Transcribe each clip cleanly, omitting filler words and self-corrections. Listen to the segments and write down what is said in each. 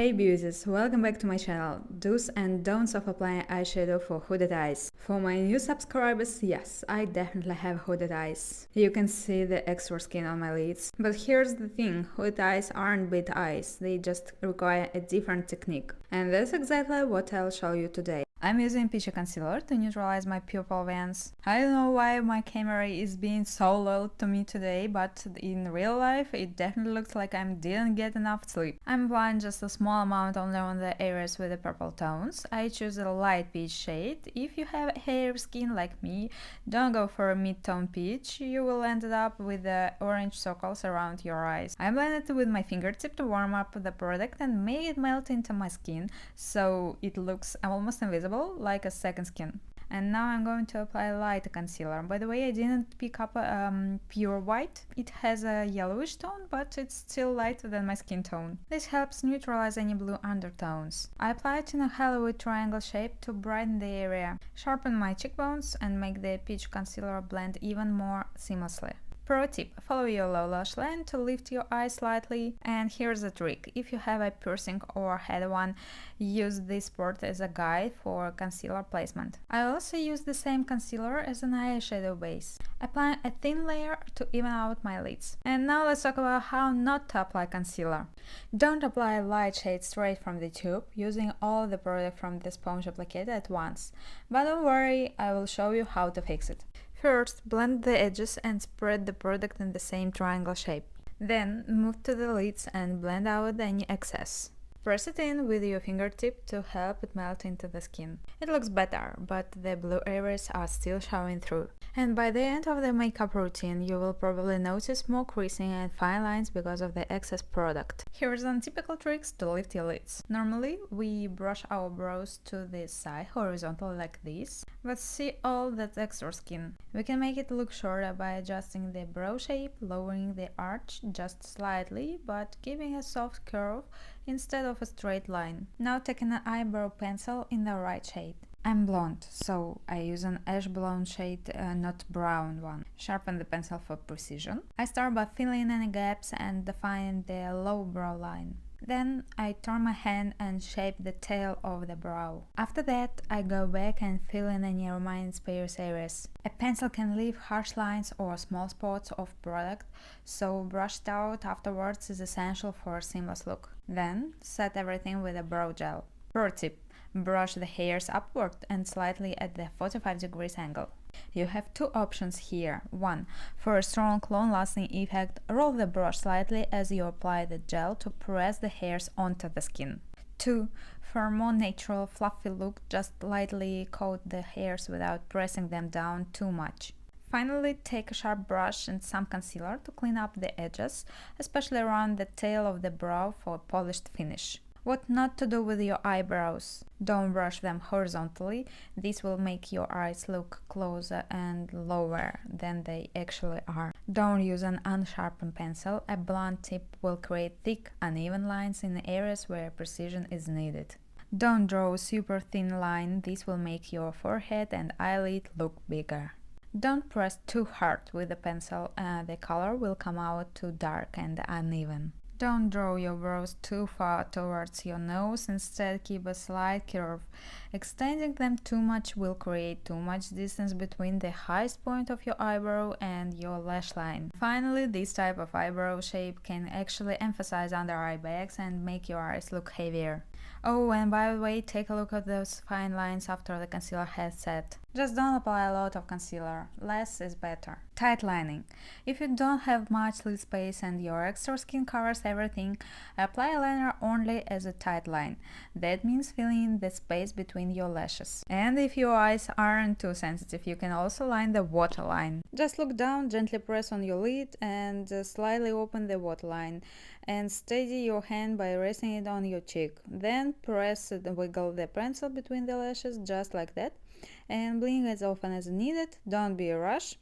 Hey beauties, welcome back to my channel. Do's and don'ts of applying eyeshadow for hooded eyes. For my new subscribers, yes, I definitely have hooded eyes. You can see the extra skin on my lids. But here's the thing, hooded eyes aren't big eyes, they just require a different technique. And that's exactly what I'll show you today. I'm using Peachy Concealer to neutralize my pupil veins. I don't know why my camera is being so loyal to me today, but in real life it definitely looks like I didn't get enough sleep. I'm applying just a small amount only on the areas with the purple tones. I choose a light peach shade. If you have hair skin like me, don't go for a mid-tone peach, you will end up with the orange circles around your eyes. I blended it with my fingertip to warm up the product and make it melt into my skin, so it looks almost invisible, like a second skin. And now I'm going to apply light concealer. By the way, I didn't pick up pure white. It has a yellowish tone, but it's still lighter than my skin tone. This helps neutralize any blue undertones. I apply it in a Hollywood triangle shape to brighten the area, sharpen my cheekbones, and make the peach concealer blend even more seamlessly. Pro tip, follow your low lash line to lift your eyes slightly, and here's the trick. If you have a piercing or had one, use this part as a guide for concealer placement. I also use the same concealer as an eyeshadow base, applying a thin layer to even out my lids. And now let's talk about how not to apply concealer. Don't apply a light shade straight from the tube, using all the product from the sponge applicator at once. But don't worry, I will show you how to fix it. First, blend the edges and spread the product in the same triangle shape. Then, move to the lids and blend out any excess. Press it in with your fingertip to help it melt into the skin. It looks better, but the blue areas are still showing through. And by the end of the makeup routine, you will probably notice more creasing and fine lines because of the excess product. Here are some typical tricks to lift your lids. Normally, we brush our brows to the side horizontally like this, but see all that extra skin. We can make it look shorter by adjusting the brow shape, lowering the arch just slightly, but giving a soft curve instead of a straight line. Now take an eyebrow pencil in the right shade. I'm blonde, so I use an ash blonde shade, not brown one. Sharpen the pencil for precision. I start by filling in any gaps and defining the low brow line. Then I turn my hand and shape the tail of the brow. After that, I go back and fill in any remaining sparse areas. A pencil can leave harsh lines or small spots of product, so brushed out afterwards is essential for a seamless look. Then, set everything with a brow gel. Pro tip: brush the hairs upward and slightly at the 45 degrees angle. You have two options here. 1. For a strong, long-lasting effect, roll the brush slightly as you apply the gel to press the hairs onto the skin. 2. For a more natural, fluffy look, just lightly coat the hairs without pressing them down too much. Finally, take a sharp brush and some concealer to clean up the edges, especially around the tail of the brow for a polished finish. What not to do with your eyebrows. Don't brush them horizontally. This will make your eyes look closer and lower than they actually are. Don't use an unsharpened pencil. A blunt tip will create thick, uneven lines in areas where precision is needed. Don't draw a super thin line. This will make your forehead and eyelid look bigger. Don't press too hard with the pencil. The color will come out too dark and uneven. Don't draw your brows too far towards your nose, instead keep a slight curve. Extending them too much will create too much distance between the highest point of your eyebrow and your lash line. Finally, this type of eyebrow shape can actually emphasize under eye bags and make your eyes look heavier. Oh, and by the way, take a look at those fine lines after the concealer has set. Just don't apply a lot of concealer, less is better. Tightlining. If you don't have much lid space and your extra skin covers everything, apply eyeliner only as a tight line. That means filling in the space between your lashes. And if your eyes aren't too sensitive, you can also line the waterline. Just look down, gently press on your lid and slightly open the waterline. And steady your hand by resting it on your cheek. Then press and wiggle the pencil between the lashes just like that. And blink as often as needed, don't be a rush.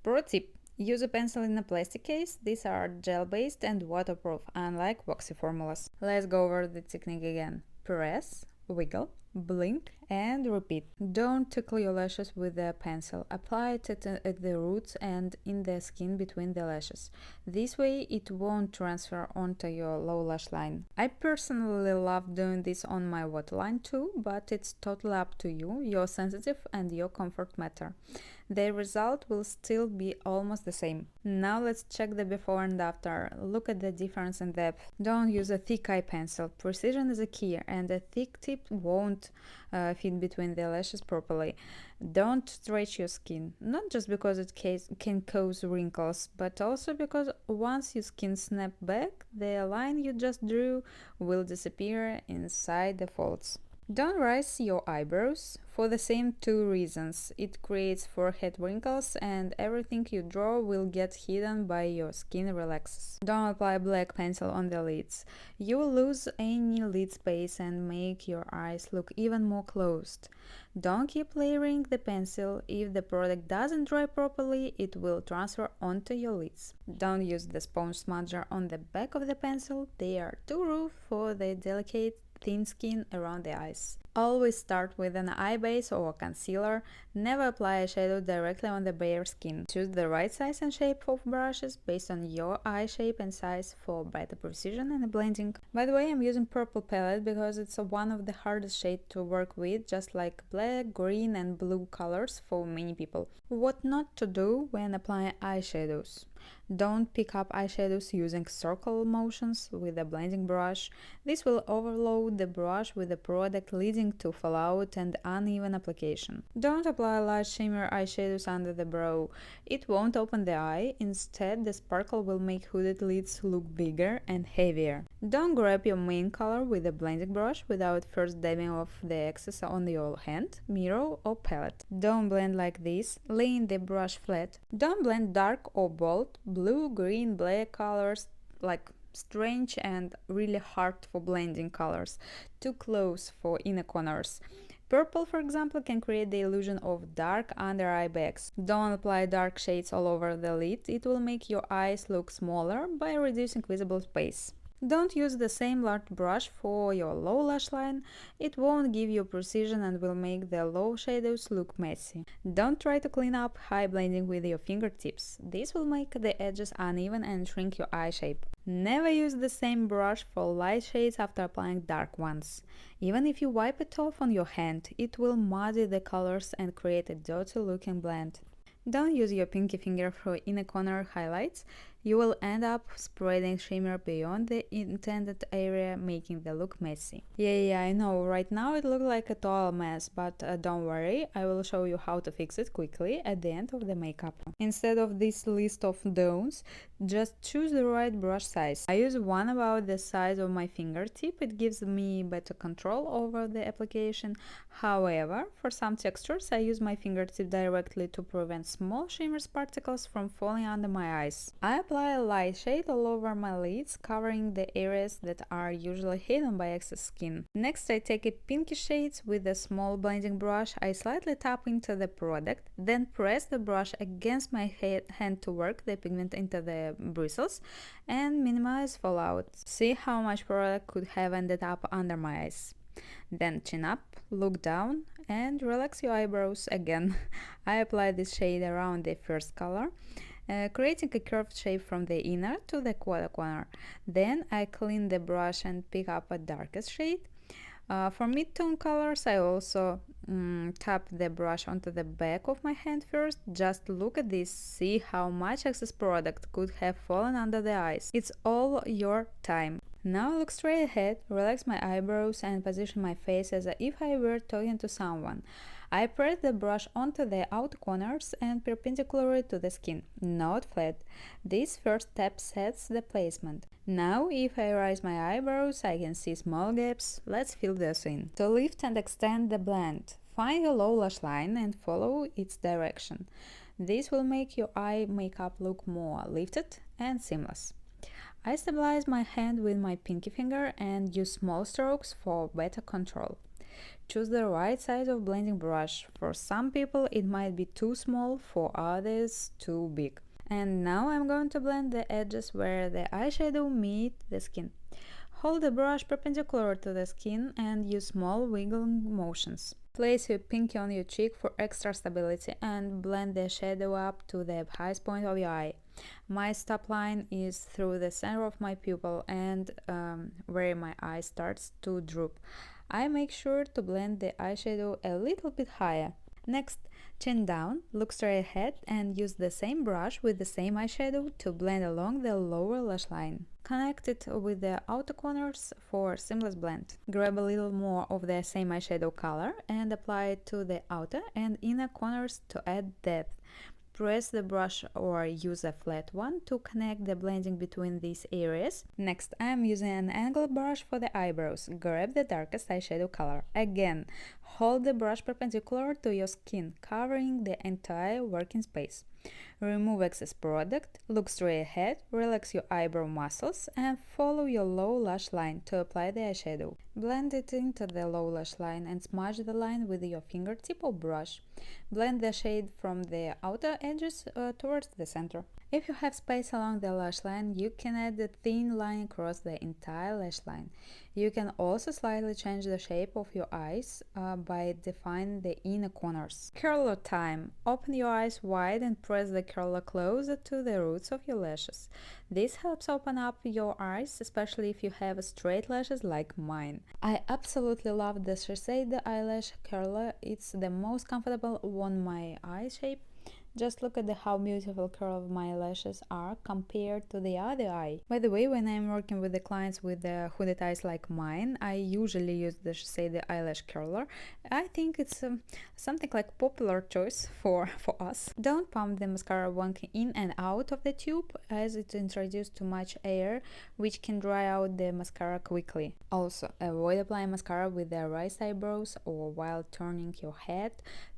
Pro tip: use a pencil in a plastic case. These are gel-based and waterproof, unlike waxy formulas. Let's go over the technique again. Press, wiggle, blink, and repeat. Don't tickle your lashes with the pencil. Apply it at the roots and in the skin between the lashes. This way it won't transfer onto your low lash line. I personally love doing this on my waterline too, but it's totally up to you. You're sensitive and your comfort matter. The result will still be almost the same. Now let's check the before and after. Look at the difference in depth. Don't use a thick eye pencil. Precision is a key, and a thick tip won't fit between the lashes properly. Don't stretch your skin, not just because it can cause wrinkles, but also because once your skin snaps back, the line you just drew will disappear inside the folds. Don't raise your eyebrows for the same two reasons. It creates forehead wrinkles and everything you draw will get hidden by your skin relaxes. Don't apply black pencil on the lids. You will lose any lid space and make your eyes look even more closed. Don't keep layering the pencil. If the product doesn't dry properly, it will transfer onto your lids. Don't use the sponge smudger on the back of the pencil. They are too rough for the delicate thin skin around the eyes. Always start with an eye base or concealer. Never apply eyeshadow directly on the bare skin. Choose the right size and shape of brushes based on your eye shape and size for better precision and blending. By the way, I'm using purple palette because it's one of the hardest shades to work with, just like black, green and blue colors for many people. What not to do when applying eyeshadows. Don't pick up eyeshadows using circle motions with a blending brush. This will overload the brush with the product, leading to fallout and uneven application. Don't apply light shimmer eyeshadows under the brow. It won't open the eye. Instead, the sparkle will make hooded lids look bigger and heavier. Don't grab your main color with a blending brush without first dabbing off the excess on your hand, mirror or palette. Don't blend like this, laying the brush flat. Don't blend dark or bold, blue, green, black colors like strange and really hard for blending colors, too close for inner corners. Purple, for example, can create the illusion of dark under eye bags. Don't apply dark shades all over the lid, it will make your eyes look smaller by reducing visible space. Don't use the same large brush for your low lash line, it won't give you precision and will make the low shadows look messy. Don't try to clean up high blending with your fingertips, this will make the edges uneven and shrink your eye shape. Never use the same brush for light shades after applying dark ones. Even if you wipe it off on your hand, it will muddy the colors and create a dirty looking blend. Don't use your pinky finger for inner corner highlights. You will end up spreading shimmer beyond the intended area, making the look messy. Yeah, I know, right now it looks like a total mess, but don't worry, I will show you how to fix it quickly at the end of the makeup. Instead of this list of don'ts, just choose the right brush size. I use one about the size of my fingertip, it gives me better control over the application. However, for some textures, I use my fingertip directly to prevent small shimmer particles from falling under my eyes. I apply a light shade all over my lids, covering the areas that are usually hidden by excess skin. Next, I take a pinky shade with a small blending brush. I slightly tap into the product, then press the brush against my hand to work the pigment into the bristles and minimize fallout. See how much product could have ended up under my eyes. Then chin up, look down and relax your eyebrows again. I apply this shade around the first color, creating a curved shape from the inner to the quarter corner. Then I clean the brush and pick up a darkest shade. For mid-tone colors, I also tap the brush onto the back of my hand first. Just look at this, see how much excess product could have fallen under the eyes. It's all your time. Now look straight ahead, relax my eyebrows and position my face as if I were talking to someone. I press the brush onto the outer corners and perpendicularly to the skin, not flat. This first step sets the placement. Now, if I raise my eyebrows, I can see small gaps. Let's fill those in. To lift and extend the blend, find your low lash line and follow its direction. This will make your eye makeup look more lifted and seamless. I stabilize my hand with my pinky finger and use small strokes for better control. Choose the right size of blending brush. For some people it might be too small, for others too big. And now I'm going to blend the edges where the eyeshadow meet the skin. Hold the brush perpendicular to the skin and use small wiggling motions. Place your pinky on your cheek for extra stability and blend the shadow up to the highest point of your eye. My stop line is through the center of my pupil and where my eye starts to droop. I make sure to blend the eyeshadow a little bit higher. Next, chin down, look straight ahead and use the same brush with the same eyeshadow to blend along the lower lash line. Connect it with the outer corners for seamless blend. Grab a little more of the same eyeshadow color and apply it to the outer and inner corners to add depth. Press the brush or use a flat one to connect the blending between these areas. Next, I am using an angled brush for the eyebrows. Grab the darkest eyeshadow color. Again, hold the brush perpendicular to your skin, covering the entire working space. Remove excess product, look straight ahead, relax your eyebrow muscles, and follow your low lash line to apply the eyeshadow. Blend it into the low lash line and smudge the line with your fingertip or brush. Blend the shade from the outer edges towards the center. If you have space along the lash line, you can add a thin line across the entire lash line. You can also slightly change the shape of your eyes by defining the inner corners. Curler time. Open your eyes wide and press the curler closer to the roots of your lashes. This helps open up your eyes, especially if you have straight lashes like mine. I absolutely love the Shiseido eyelash curler. It's the most comfortable on my eye shape. Just look at how beautiful curl my lashes are compared to the other eye. By the way, when I'm working with the clients with the hooded eyes like mine, I usually use the Shiseido eyelash curler. I think it's something like popular choice for us. Don't pump the mascara wonk in and out of the tube as it introduces too much air, which can dry out the mascara quickly. Also, avoid applying mascara with the raised eyebrows or while turning your head.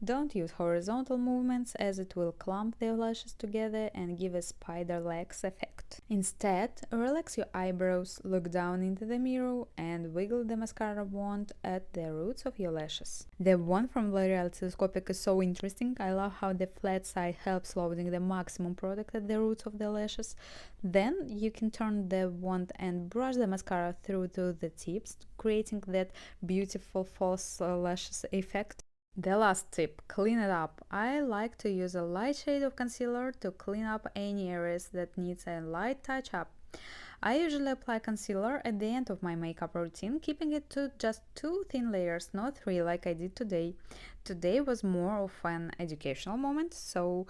Don't use horizontal movements as it will clump the lashes together and give a spider legs effect. Instead, relax your eyebrows, look down into the mirror and wiggle the mascara wand at the roots of your lashes. The wand from L'Oreal Telescopic is so interesting. I love how the flat side helps loading the maximum product at the roots of the lashes. Then you can turn the wand and brush the mascara through to the tips, creating that beautiful false lashes effect. The last tip, clean it up. I like to use a light shade of concealer to clean up any areas that needs a light touch up. I usually apply concealer at the end of my makeup routine, keeping it to just 2 thin layers, not 3 like I did today. Today was more of an educational moment, so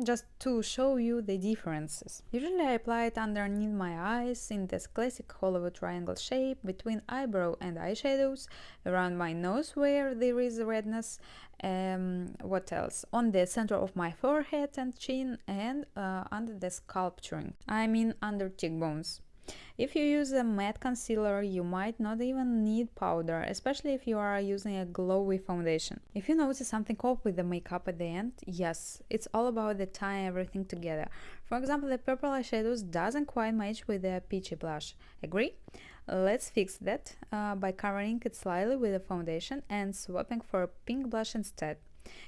just to show you the differences. Usually I apply it underneath my eyes in this classic Hollywood triangle shape between eyebrow and eyeshadows, around my nose where there is redness, what else? On the center of my forehead and chin and under the sculpturing, I mean under cheekbones. If you use a matte concealer, you might not even need powder, especially if you are using a glowy foundation. If you notice something off with the makeup at the end, yes, it's all about the tying everything together. For example, the purple eyeshadows doesn't quite match with the peachy blush. Agree? Let's fix that by covering it slightly with the foundation and swapping for a pink blush instead.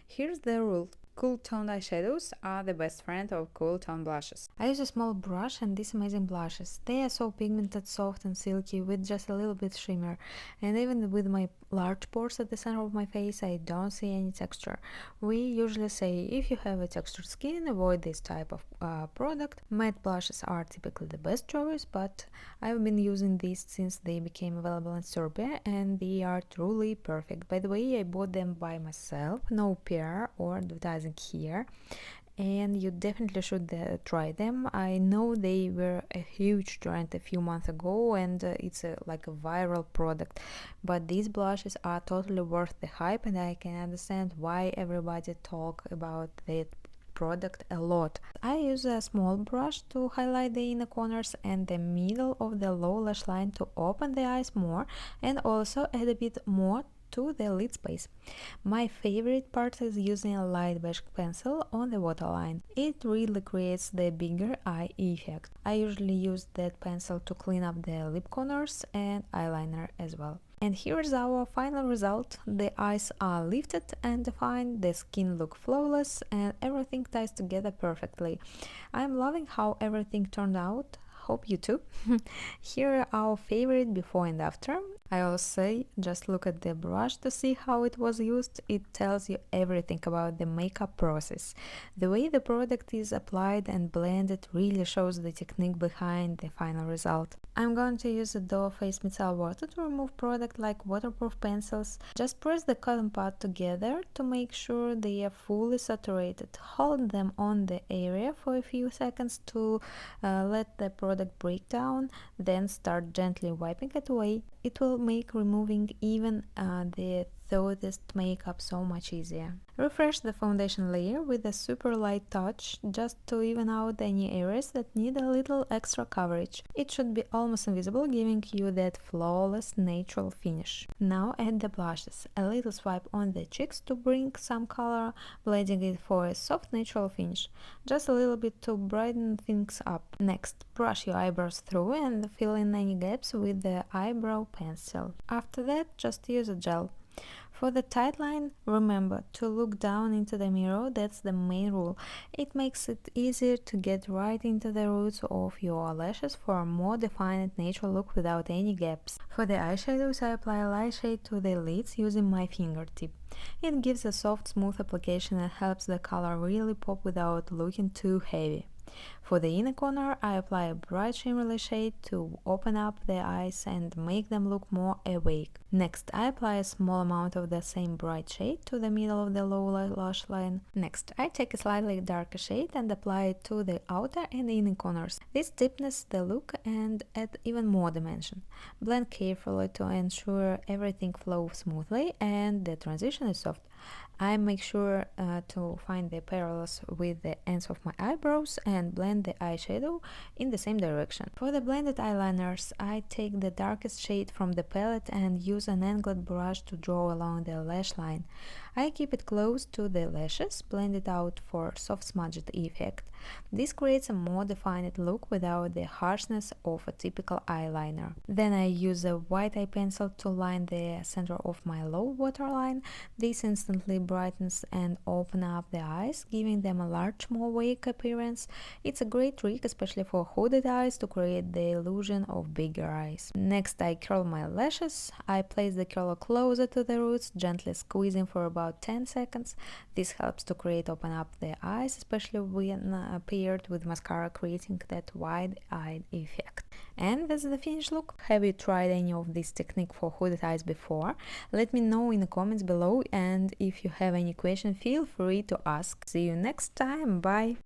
Here's the rule. Cool toned eyeshadows are the best friend of cool toned blushes. I use a small brush and these amazing blushes. They are so pigmented, soft and silky with just a little bit shimmer. And even with my large pores at the center of my face, I don't see any texture. We usually say if you have a textured skin, avoid this type of product. Matte blushes are typically the best choice, but I've been using these since they became available in Serbia and they are truly perfect. By the way, I bought them by myself, no PR or advertising here, and you definitely should try them. I know they were a huge trend a few months ago and it's like a viral product, but these blushes are totally worth the hype and I can understand why everybody talk about that product a lot. I use a small brush to highlight the inner corners and the middle of the low lash line to open the eyes more and also add a bit more to the lid space. My favorite part is using a light beige pencil on the waterline. It really creates the bigger eye effect. I usually use that pencil to clean up the lip corners and eyeliner as well. And here's our final result. The eyes are lifted and defined, the skin looks flawless and everything ties together perfectly. I'm loving how everything turned out, hope you too. Here are our favorite before and after. I always say, just look at the brush to see how it was used. It tells you everything about the makeup process. The way the product is applied and blended really shows the technique behind the final result. I'm going to use a doe face micellar water to remove product like waterproof pencils. Just press the cotton pad together to make sure they are fully saturated. Hold them on the area for a few seconds to let the product break down, then start gently wiping it away. It will make removing even the thickest makeup so much easier. Refresh the foundation layer with a super light touch just to even out any areas that need a little extra coverage. It should be almost invisible, giving you that flawless natural finish. Now add the blushes. A little swipe on the cheeks to bring some color, blending it for a soft natural finish. Just a little bit to brighten things up. Next, brush your eyebrows through and fill in any gaps with the eyebrow pencil. After that, just use a gel. For the tight line, remember to look down into the mirror. That's the main rule. It makes it easier to get right into the roots of your lashes for a more defined natural look without any gaps. For the eyeshadows, I apply a light shade to the lids using my fingertip. It gives a soft, smooth application and helps the color really pop without looking too heavy. For the inner corner, I apply a bright shimmery shade to open up the eyes and make them look more awake. Next, I apply a small amount of the same bright shade to the middle of the lower lash line. Next, I take a slightly darker shade and apply it to the outer and inner corners. This deepens the look and adds even more dimension. Blend carefully to ensure everything flows smoothly and the transition is soft. I make sure to find the parallels with the ends of my eyebrows and blend the eyeshadow in the same direction. For the blended eyeliners, I take the darkest shade from the palette and use an angled brush to draw along the lash line. I keep it close to the lashes, blend it out for soft smudged effect. This creates a more defined look without the harshness of a typical eyeliner. Then I use a white eye pencil to line the center of my low waterline. This instantly brightens and opens up the eyes, giving them a large, more awake appearance. It's a great trick, especially for hooded eyes, to create the illusion of bigger eyes. Next, I curl my lashes. I place the curler closer to the roots, gently squeezing for about 10 seconds. This helps to open up the eyes, especially when paired with mascara, creating that wide-eyed effect. And that's the finished look. Have you tried any of this technique for hooded eyes before? Let me know in the comments below, and if you have any question, feel free to ask. See you next time. Bye!